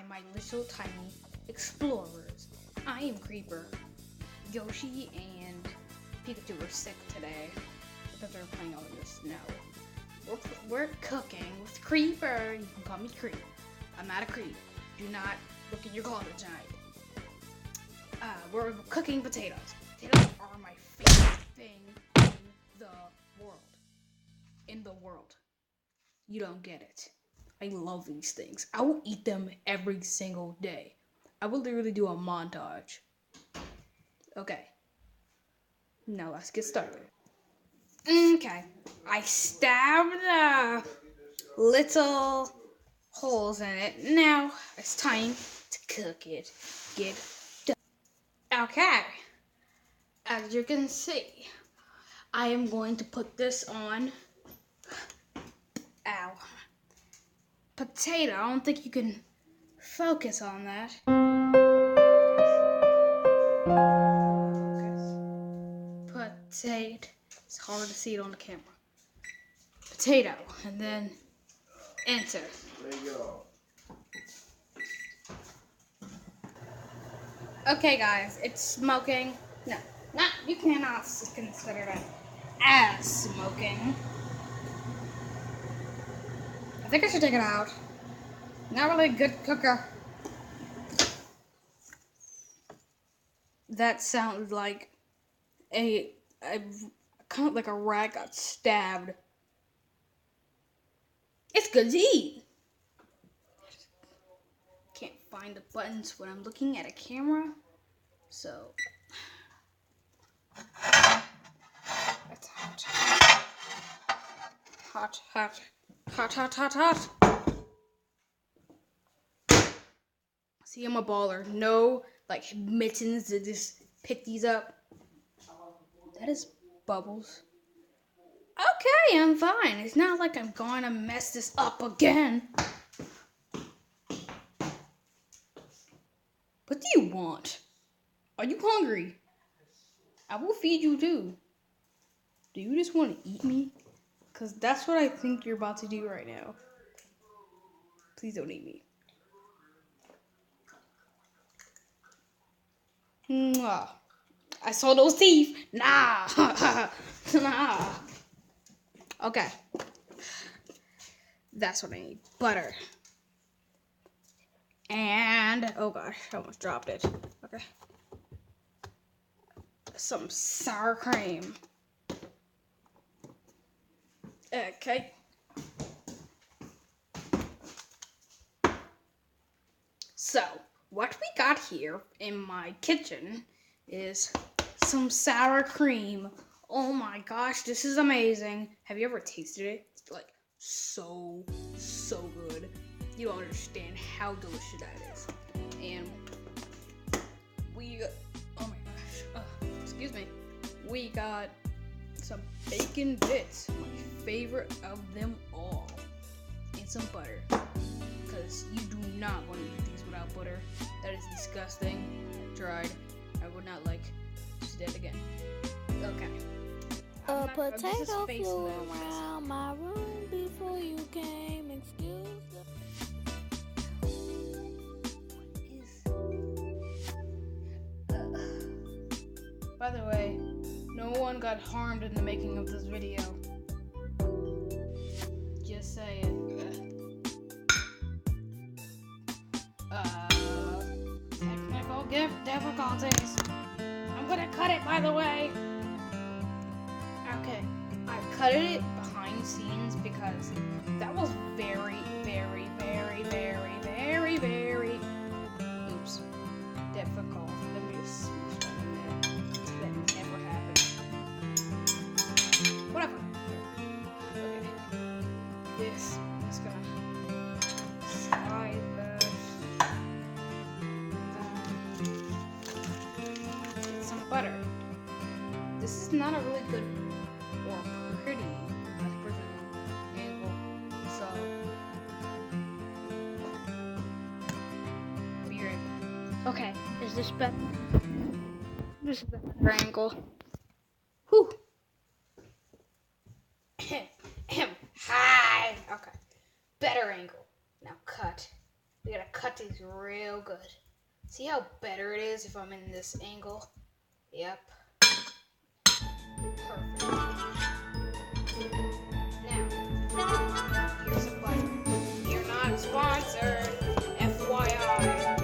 my little tiny explorers. I am Creeper. Yoshi and Pikachu are sick today because they're playing all this snow. We're cooking with Creeper. You can call me Creep. I'm not a creep. Do not look in your closet tonight. We're cooking potatoes. Potatoes are my favorite thing in the world. You don't get it. I love these things. I will eat them every single day. I will literally do a montage. Okay. Now let's get started. Okay. I stabbed the little holes in it. Now it's time to cook it. Get done. Okay. As you can see, I am going to put this on. Ow. Potato. I don't think you can focus on that. Potato. It's hard to see it on the camera. Potato. And then enter. There you go. Okay, guys. It's smoking. No. You cannot consider that as smoking. I think I should take it out. Not really a good cooker. That sounds like a kind of like a rat got stabbed. It's good to eat. Can't find the buttons when I'm looking at a camera, so that's hot. Hot, hot, hot, hot, hot, hot. See, I'm a baller. No, like, mittens to just pick these up. That is bubbles. Okay, I'm fine. It's not like I'm going to mess this up again. What do you want? Are you hungry? I will feed you too. Do you just want to eat me? Because that's what I think you're about to do right now. Please don't eat me. Mwah. I saw those teeth. Nah. Nah. Okay. That's what I need. Butter. And, oh gosh, I almost dropped it. Okay. Some sour cream. Okay. So, what we got here in my kitchen is some sour cream. Oh my gosh, this is amazing. Have you ever tasted it? It's like so good. You don't understand how delicious that is. And oh my gosh, excuse me. We got some bacon bits, my favorite of them all, and some butter. Because you do not want to eat these without butter. That is disgusting. Tried. I would not like to do that again. Okay. A potato flew around my room before you came. Excuse By the way, no one got harmed in the making of this video. Just saying. Technical difficulties. I'm gonna cut it, by the way. Okay, I cut it behind the scenes because that was very, very, very, very, very, very, oops, difficult. Let me just switch that in there. That never happened. Whatever. Okay. This is gonna slide this. Get some butter. This is not a really good or pretty angle, so be right back. Okay, is this better? This is the better angle. Whew. Hi. Okay, better angle. Now cut. We gotta cut these things real good. See how better it is if I'm in this angle? Yep. Perfect. Now, here's a button. You're not sponsored. FYI.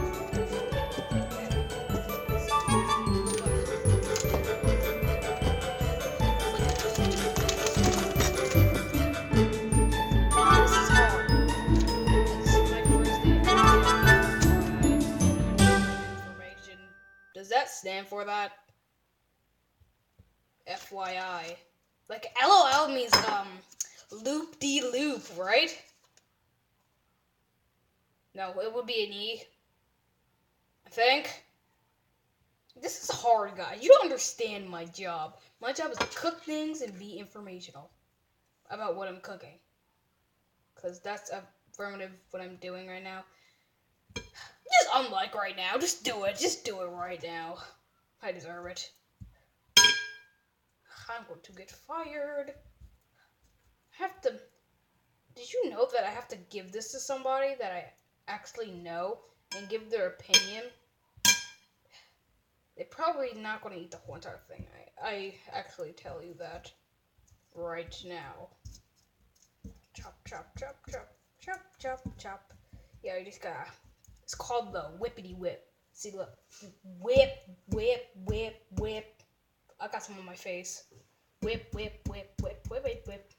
Does that stand for that? FYI. Like, LOL means, loop-de-loop, right? No, it would be an E. I think. This is hard, guys. You don't understand my job. My job is to cook things and be informational about what I'm cooking. Because that's affirmative what I'm doing right now. Just unlike right now. Just do it. Just do it right now. I deserve it. I'm going to get fired. I have to... Did you know that I have to give this to somebody that I actually know and give their opinion? They're probably not going to eat the whole entire thing. I actually tell you that right now. Chop, chop, chop, chop, chop, chop, chop. Yeah, you just gotta... It's called the whippity whip. See, look. Whip, whip, whip, whip. I got some on my face. Whip, whip, whip, whip, whip, whip, whip.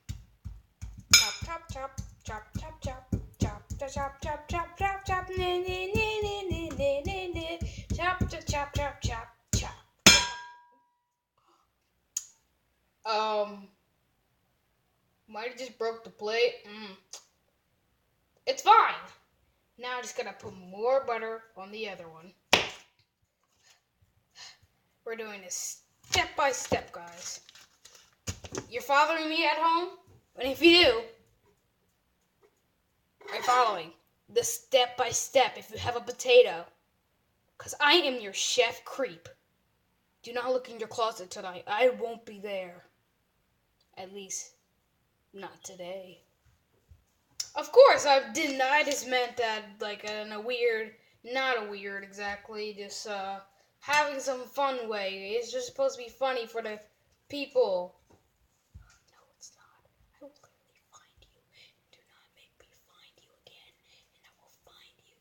Chop, chop, chop, chop, chop, chop, chop, chop, chop, chop, chop, chop, chop, chop, chop, chop, chop. Might have just broke the plate. It's fine. Now I'm just gonna put more butter on the other one. We're doing this step by step, guys. You're following me at home? And if you do, I'm following the step by step if you have a potato. Because I am your chef creep. Do not look in your closet tonight. I won't be there. At least, not today. Of course, I didn't. I just meant that, like, in a weird, not a weird exactly, just having some fun way. It's just supposed to be funny for the people. No, it's not. I will literally find you. Do not make me find you again. And I will find you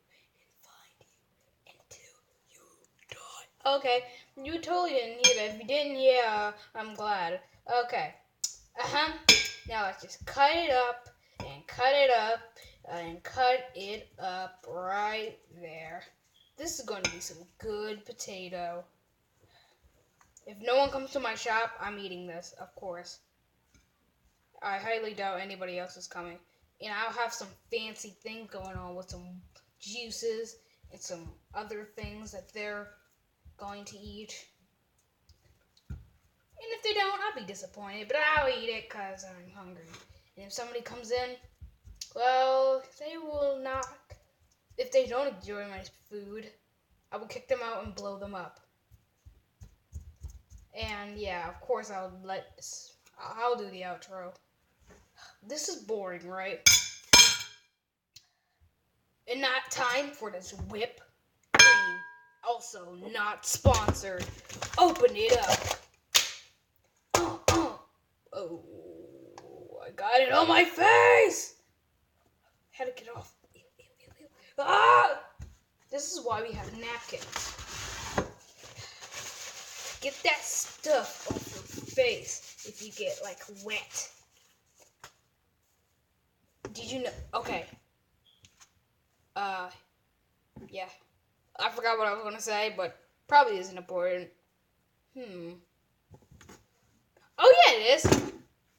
until you die. Okay, you totally didn't hear that. If you didn't hear, I'm glad. Okay. Now let's just cut it up. And cut it up, and cut it up right there. This is going to be some good potato. If no one comes to my shop, I'm eating this, of course. I highly doubt anybody else is coming. And I'll have some fancy thing going on with some juices and some other things that they're going to eat. And if they don't, I'll be disappointed, but I'll eat it because I'm hungry. And if somebody comes in, well, they will not. If they don't enjoy my food, I will kick them out and blow them up. And yeah, of course I'll do the outro. This is boring, right? And not time for this whip cream. Also not sponsored. Open it up. Oh. I got it on my face! Had to get off. Ah! This is why we have napkins. Get that stuff off your face if you get, like, wet. Did you know? Okay. Yeah. I forgot what I was going to say, but probably isn't important. Oh, yeah, it is.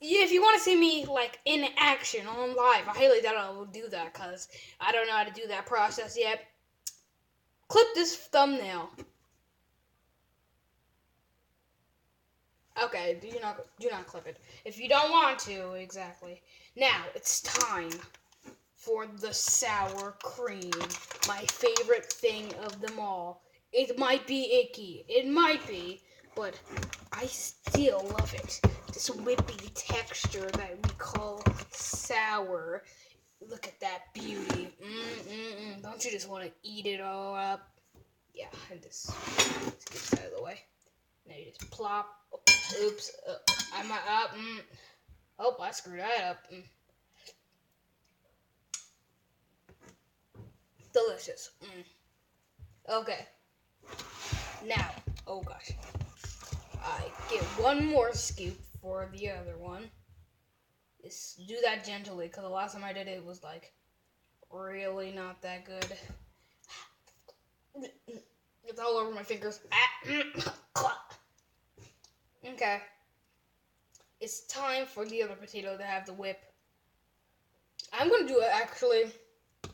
Yeah, if you want to see me, like, in action on live, I highly doubt I will do that, because I don't know how to do that process yet. Clip this thumbnail. Okay, do not clip it. If you don't want to, exactly. Now, it's time for the sour cream. My favorite thing of them all. It might be icky. It might be, but I still love it. This whippy texture that we call sour. Look at that beauty. Don't you just want to eat it all up? Yeah, and let's get this out of the way. Now you just plop. Oh, oops. I'm up. Oh, I screwed that up. Delicious. Okay. Now, oh gosh. I get one more scoop for the other one. Just do that gently, because the last time I did it was like really not that good. It's all over my fingers. Okay. It's time for the other potato to have the whip. I'm gonna do it actually.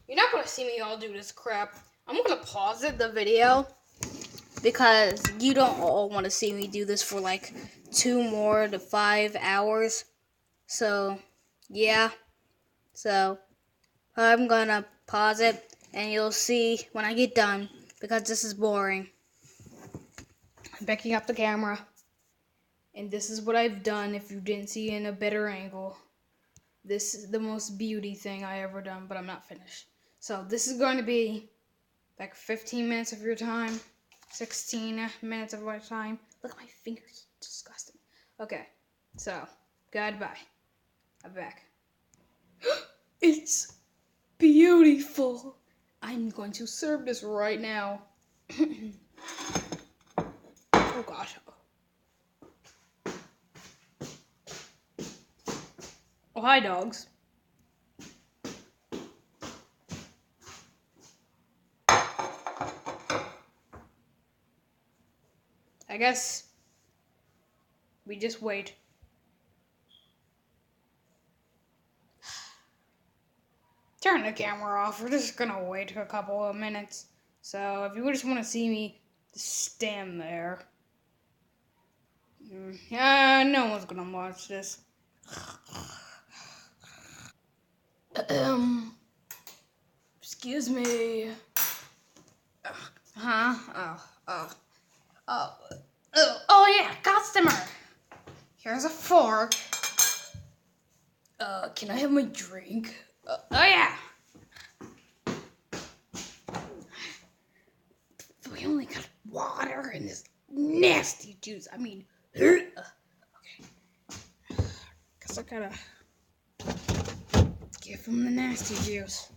You're not gonna see me all do this crap. I'm gonna pause the video because you don't all want to see me do this for like 2 more to 5 hours. So, yeah. So, I'm gonna pause it and you'll see when I get done because this is boring. I'm backing up the camera. And this is what I've done if you didn't see in a better angle. This is the most beauty thing I ever done, but I'm not finished. So this is going to be like 15 minutes of your time. 16 minutes of my time. Look at my fingers. Disgusting. Okay. So, goodbye. I'm back. It's beautiful. I'm going to serve this right now. Oh gosh. Oh, hi, dogs. I guess we just wait. Turn the camera off. We're just gonna wait a couple of minutes. So if you just want to see me just stand there, no one's gonna watch this. Excuse me. Oh yeah, customer. Here's a fork. Can I have my drink? Oh yeah. We only got water and this nasty juice. I mean, okay. Guess I gotta give him the nasty juice.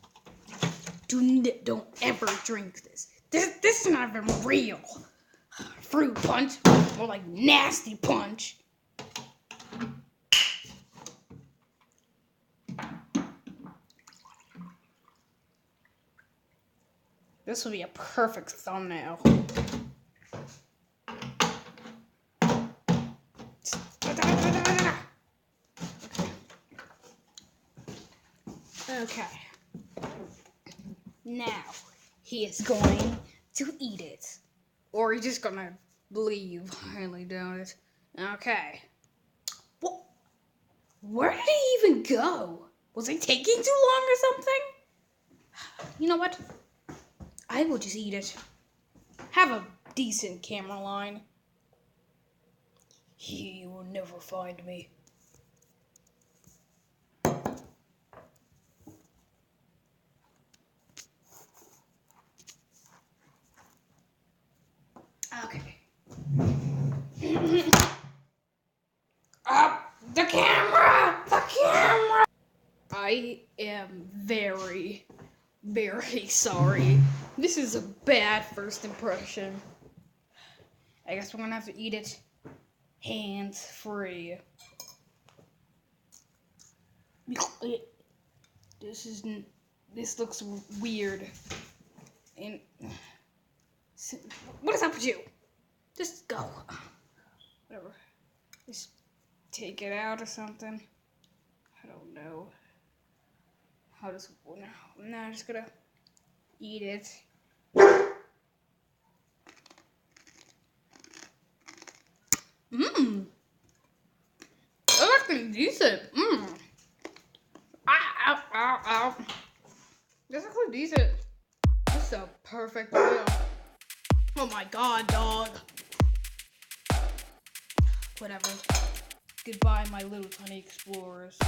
Don't ever drink this. This is not even real. Fruit punch, more like nasty punch. This would be a perfect thumbnail. Okay. Now, he is going to eat it. Or he's just gonna leave. Highly doubt it. Okay. What? Where did he even go? Was he taking too long or something? You know what? I will just eat it. Have a decent camera line. He will never find me. Okay. Up the camera! The camera! I am very, very sorry. This is a bad first impression. I guess we're gonna have to eat it hands free. This looks weird. And what is up with you? Just go. Whatever. Just take it out or something. I don't know. How does no, I'm just gonna eat it. That's actually decent. Ow. That's actually decent. That's a perfect meal. Oh my god, dog. Whatever. Goodbye, my little tiny explorers.